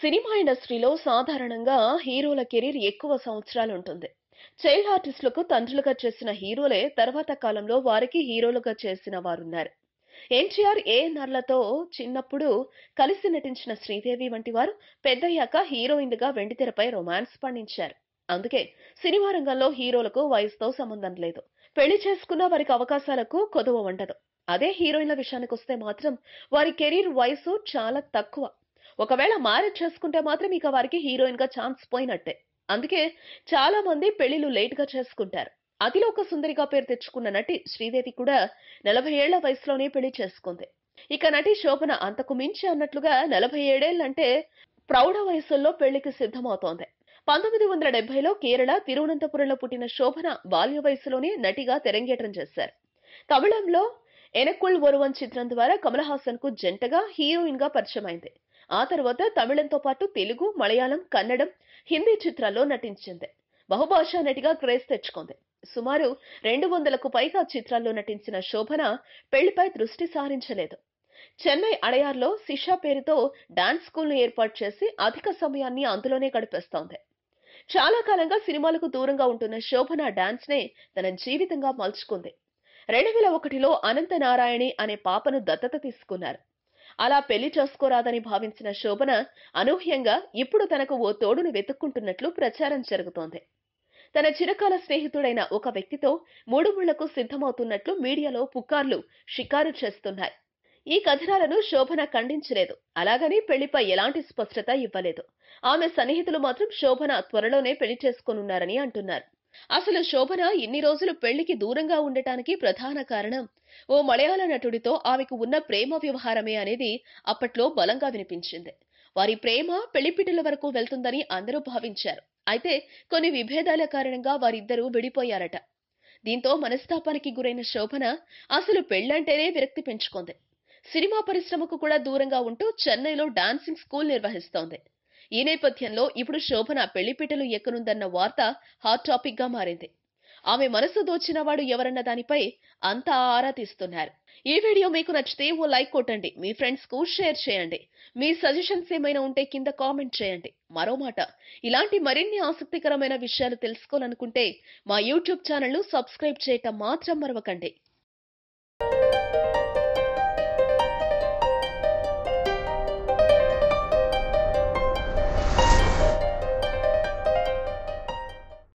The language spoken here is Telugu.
సినిమా ఇండస్ట్రీలో సాధారణంగా హీరోల కెరీర్ ఎక్కువ సంవత్సరాలు ఉంటుంది. చైల్డ్ ఆర్టిస్టులకు తండ్రులుగా చేసిన హీరోలే తర్వాత కాలంలో వారికి హీరోలుగా చేసిన వారున్నారు. ఎన్టీఆర్, ఏఎన్ఆర్లతో చిన్నప్పుడు కలిసి నటించిన శ్రీదేవి వంటి వారు పెద్దయ్యాక హీరోయిన్లుగా వెండితెరపై రొమాన్స్ పండించారు. అందుకే సినిమా రంగంలో హీరోలకు వయసుతో సంబంధం లేదు. పెళ్లి చేసుకున్న వారికి అవకాశాలకు కొదువ ఉండదు. అదే హీరోయిన్ల విషయానికొస్తే మాత్రం వారి కెరీర్ వయసు చాలా తక్కువ. ఒకవేళ మ్యారేజ్ చేసుకుంటే మాత్రం ఇక వారికి హీరోయిన్ గా ఛాన్స్ పోయినట్టే. అందుకే చాలా మంది పెళ్లిళ్లు లేట్ గా చేసుకుంటారు. అతిలోక సుందరిగా పేరు తెచ్చుకున్న నటి శ్రీదేవి కూడా 40 ఏళ్ల వయసులోనే పెళ్లి చేసుకుంది. ఇక నటి శోభన అంతకు మించి అన్నట్లుగా 47 ఏళ్లంటే ప్రౌఢ వయసుల్లో పెళ్లికి సిద్ధమవుతోంది. 1970లో కేరళ తిరువనంతపురంలో పుట్టిన శోభన బాల్య వయసులోనే నటిగా తెరంగేట్రం చేశారు. తమిళంలో ఎనకుల్ ఒరువన్ చిత్రం ద్వారా కమల్ హాసన్ కు జంటగా హీరోయిన్ గా పరిచయమైంది. ఆ తర్వాత తమిళంతో పాటు తెలుగు, మలయాళం, కన్నడం, హిందీ చిత్రాల్లో నటించింది. బహుభాషా నటిగా క్రేజ్ తెచ్చుకుంది. సుమారు 200కు పైగా చిత్రాల్లో నటించిన శోభన పెళ్లిపై దృష్టి సారించలేదు. చెన్నై అడయార్లో శిషా పేరుతో డాన్స్ స్కూల్ ను ఏర్పాటు చేసి అధిక సమయాన్ని అందులోనే గడిపేస్తోంది. చాలా కాలంగా సినిమాలకు దూరంగా ఉంటున్న శోభన డాన్స్ నే తన జీవితంగా మలుచుకుంది. 2001లో అనంత నారాయణి అనే పాపను దత్తత తీసుకున్నారు. అలా పెళ్లి చేసుకోరాదని భావించిన శోభన అనూహ్యంగా ఇప్పుడు తనకు ఓ తోడును వెతుక్కుంటున్నట్లు ప్రచారం జరుగుతోంది. తన చిరకాల స్నేహితుడైన ఒక వ్యక్తితో మూడుముళ్లకు సిద్ధమవుతున్నట్లు మీడియాలో పుకార్లు షికారు చేస్తున్నాయి. ఈ కథనాలను శోభన ఖండించలేదు. అలాగని పెళ్లిపై ఎలాంటి స్పష్టత ఇవ్వలేదు. ఆమె సన్నిహితులు మాత్రం శోభన త్వరలోనే పెళ్లి చేసుకోనున్నారని అంటున్నారు. అసలు శోభన ఇన్ని రోజులు పెళ్లికి దూరంగా ఉండటానికి ప్రధాన కారణం ఓ మలయాళ నటుడితో ఆమెకు ఉన్న ప్రేమ వ్యవహారమే అనేది అప్పట్లో బలంగా వినిపించింది. వారి ప్రేమ పెళ్లిపిటల వరకు వెళ్తుందని అందరూ భావించారు. అయితే కొన్ని విభేదాల కారణంగా వారిద్దరూ విడిపోయారట. దీంతో మనస్తాపానికి గురైన శోభన అసలు పెళ్లంటేనే విరక్తి పెంచుకుంది. సినిమా పరిశ్రమకు కూడా దూరంగా ఉంటూ చెన్నైలో డాన్సింగ్ స్కూల్ నిర్వహిస్తోంది. ఈ నేపథ్యంలో ఇప్పుడు శోభన పెళ్లిపీటలు ఎక్కనుందన్న వార్త హాట్ టాపిక్ గా మారింది. ఆమె మనసు దోచిన వాడు ఎవరన్న దానిపై అంతా ఆరా తీస్తున్నారు. ఈ వీడియో మీకు నచ్చితే ఓ లైక్ కొట్టండి. మీ ఫ్రెండ్స్ కు షేర్ చేయండి. మీ సజెషన్స్ ఏమైనా ఉంటే కింద కామెంట్ చేయండి. మరో మాట, ఇలాంటి మరిన్ని ఆసక్తికరమైన విషయాలు తెలుసుకోవాలనుకుంటే మా యూట్యూబ్ ఛానల్ ను సబ్స్క్రైబ్ చేయటం మాత్రం మరవకండి.